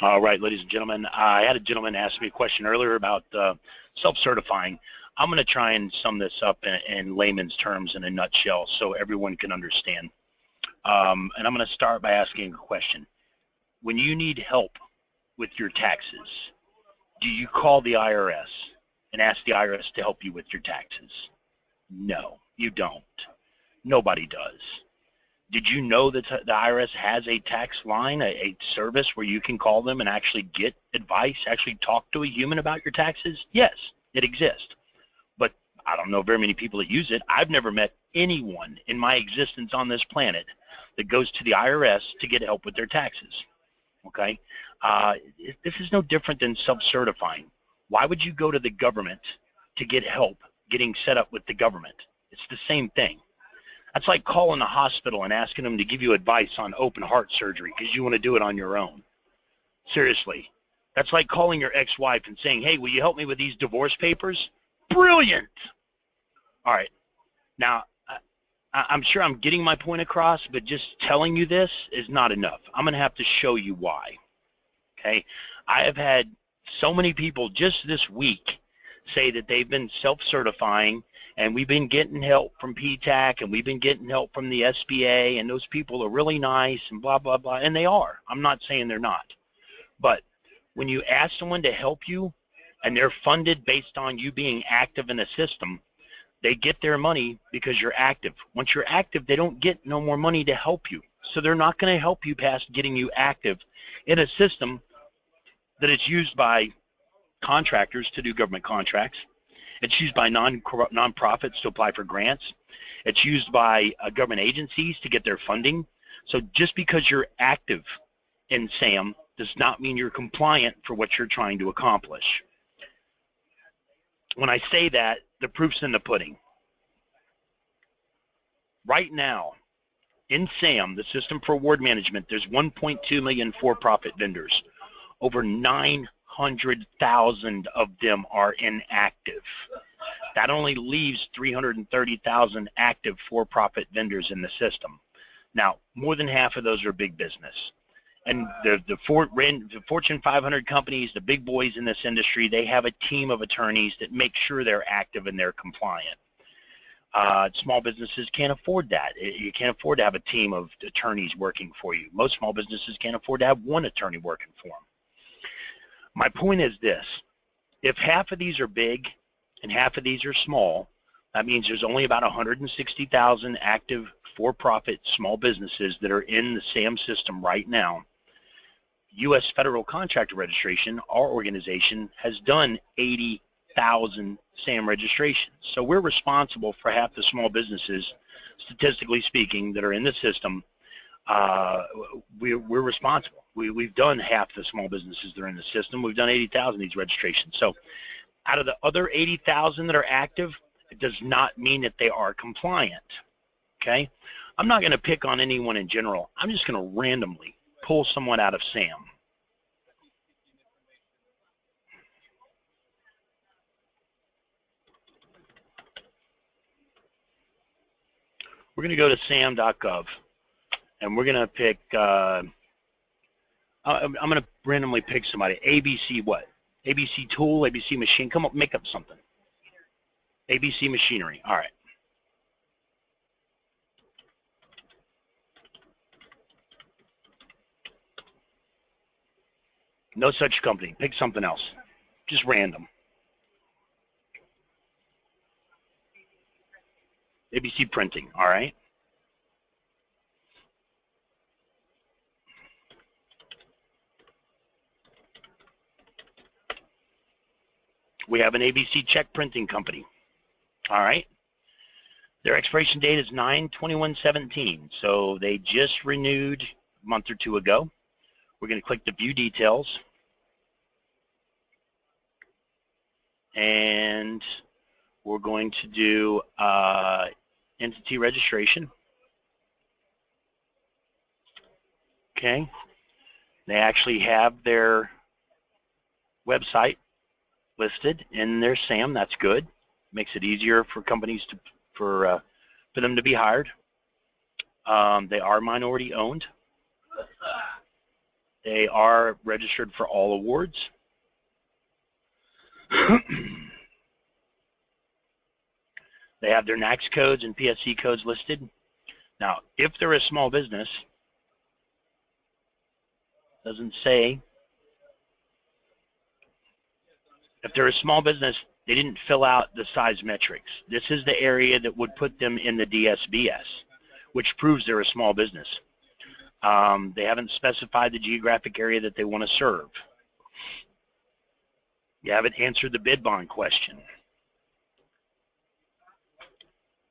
All right, ladies and gentlemen, I had a gentleman ask me a question earlier about self-certifying. I'm going to try and sum this up in layman's terms in a nutshell so everyone can understand. And I'm going to start by asking a question. When you need help with your taxes, do you call the IRS and ask the IRS to help you with your taxes? No, you don't. Nobody does. Did you know that the IRS has a tax line, a service where you can call them and actually get advice, actually talk to a human about your taxes? Yes, it exists. But I don't know very many people that use it. I've never met anyone in my existence on this planet that goes to the IRS to get help with their taxes. Okay? This is no different than self-certifying. Why would you go to the government to get help getting set up with the government? It's the same thing. That's like calling the hospital and asking them to give you advice on open heart surgery because you want to do it on your own. Seriously. That's like calling your ex-wife and saying, hey, will you help me with these divorce papers? Brilliant. All right. Now, I'm sure I'm getting my point across, but just telling you this is not enough. I'm going to have to show you why. Okay? I have had so many people just this week say that they've been self-certifying, and we've been getting help from PTAC, and we've been getting help from the SBA, and those people are really nice, and blah, blah, blah, and they are. I'm not saying they're not. But when you ask someone to help you, and they're funded based on you being active in a system, they get their money because you're active. Once you're active, they don't get no more money to help you. So they're not going to help you past getting you active in a system that is used by contractors to do government contracts. It's used by nonprofits to apply for grants. It's used by government agencies to get their funding. So just because you're active in SAM does not mean you're compliant for what you're trying to accomplish. When I say that, the proof's in the pudding. Right now, in SAM, the System for Award Management, there's 1.2 million for-profit vendors. Over 900,000 of them are inactive. That only leaves 330,000 active for-profit vendors in the system. Now, more than half of those are big business. And the Fortune 500 companies, the big boys in this industry, they have a team of attorneys that make sure they're active and they're compliant. Small businesses can't afford that. You can't afford to have a team of attorneys working for you. Most small businesses can't afford to have one attorney working for them. My point is this. If half of these are big and half of these are small, that means there's only about 160,000 active for-profit small businesses that are in the SAM system right now. U.S. Federal Contractor Registration, our organization, has done 80,000 SAM registrations. So we're responsible for half the small businesses, statistically speaking, that are in the system. We're responsible. We've done half the small businesses that are in the system. We've done 80,000 of these registrations. So out of the other 80,000 that are active, it does not mean that they are compliant. Okay? I'm not going to pick on anyone in general. I'm just going to randomly pull someone out of SAM. We're going to go to sam.gov, and we're going to pick, I'm going to randomly pick somebody. ABC what? ABC tool, ABC machine. Come up, make up something. ABC machinery. All right. No such company. Pick something else. Just random. ABC printing. All right. We have an ABC check printing company. All right. Their expiration date is 9/21/17, so they just renewed a month or two ago. We're going to click the View Details, and we're going to do entity registration. Okay. They actually have their website listed in their SAM. That's good. Makes it easier for companies to for them to be hired. They are minority owned. They are registered for all awards. They have their NAICS codes and PSC codes listed. Now, if they're a small business, doesn't say. If they're a small business, they didn't fill out the size metrics. This is the area that would put them in the DSBS, which proves they're a small business. They haven't specified the geographic area that they want to serve. You haven't answered the bid bond question.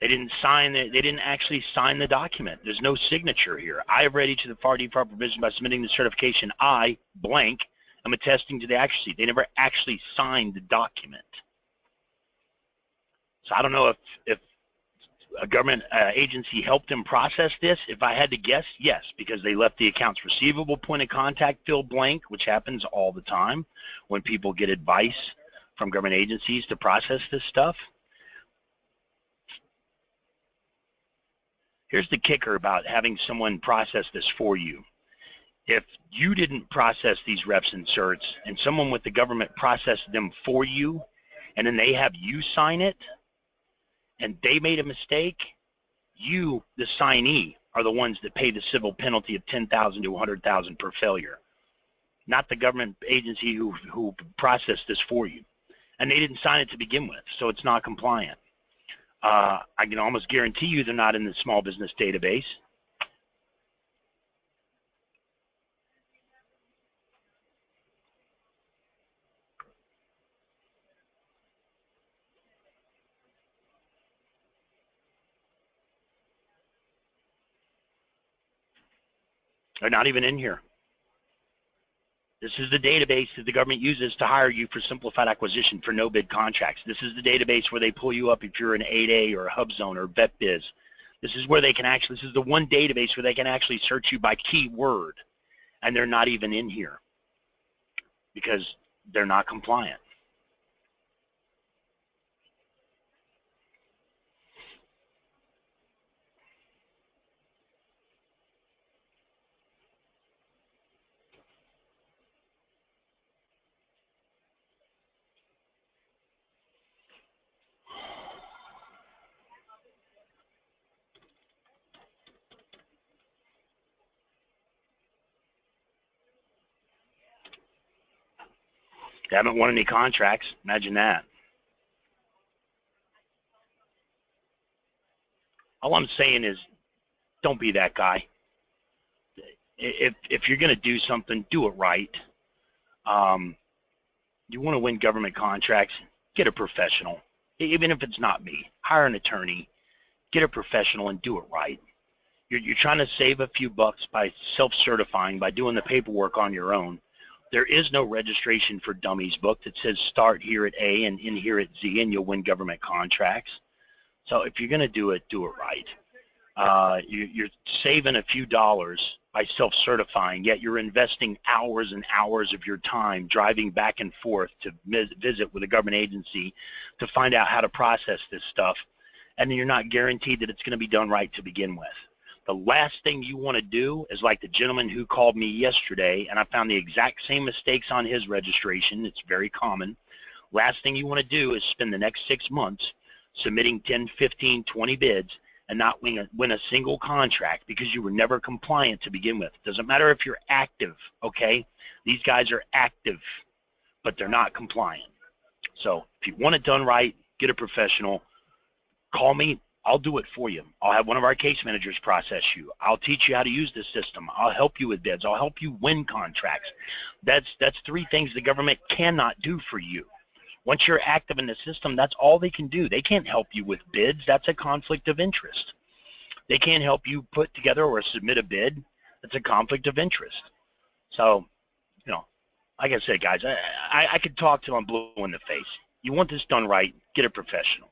They didn't sign it. They didn't actually sign the document. There's no signature here. I have ready to the FAR default provision by submitting the certification. I, blank, am attesting to the accuracy. They never actually signed the document. So I don't know if a government agency helped them process this. If I had to guess, yes, because they left the accounts receivable point of contact field blank, which happens all the time when people get advice from government agencies to process this stuff. Here's the kicker about having someone process this for you. If you didn't process these reps inserts and someone with the government processed them for you, and then they have you sign it, and they made a mistake, you, the signee, are the ones that pay the civil penalty of $10,000 to $100,000 per failure, not the government agency who processed this for you. And they didn't sign it to begin with, so it's not compliant. I can almost guarantee you they're not in the small business database. They're not even in here. This is the database that the government uses to hire you for simplified acquisition for no bid contracts. This is the database where they pull you up if you're an 8A or a HubZone or vet-biz. This is where they can actually, this is the one database where they can actually search you by keyword, and they're not even in here because they're not compliant. They haven't won any contracts. Imagine that. All I'm saying is don't be that guy. If you're going to do something, do it right. You want to win government contracts, get a professional. Even if it's not me, hire an attorney, get a professional and do it right. You're trying to save a few bucks by self-certifying, by doing the paperwork on your own. There is no registration for dummies book that says start here at A and end here at Z and you'll win government contracts. So if you're going to do it right. You're saving a few dollars by self-certifying, yet you're investing hours and hours of your time driving back and forth to visit with a government agency to find out how to process this stuff, and then you're not guaranteed that it's going to be done right to begin with. The last thing you want to do is like the gentleman who called me yesterday, and I found the exact same mistakes on his registration. It's very common. Last thing you want to do is spend the next 6 months submitting 10, 15, 20 bids and not win a single contract because you were never compliant to begin with. Doesn't matter if you're active, okay? These guys are active, but they're not compliant. So if you want it done right, get a professional. Call me. I'll do it for you. I'll have one of our case managers process you. I'll teach you how to use the system. I'll help you with bids. I'll help you win contracts. That's 3 things the government cannot do for you. Once you're active in the system, that's all they can do. They can't help you with bids. That's a conflict of interest. They can't help you put together or submit a bid. That's a conflict of interest. So, like I said, guys, I could talk till I'm blue in the face. You want this done right, get a professional.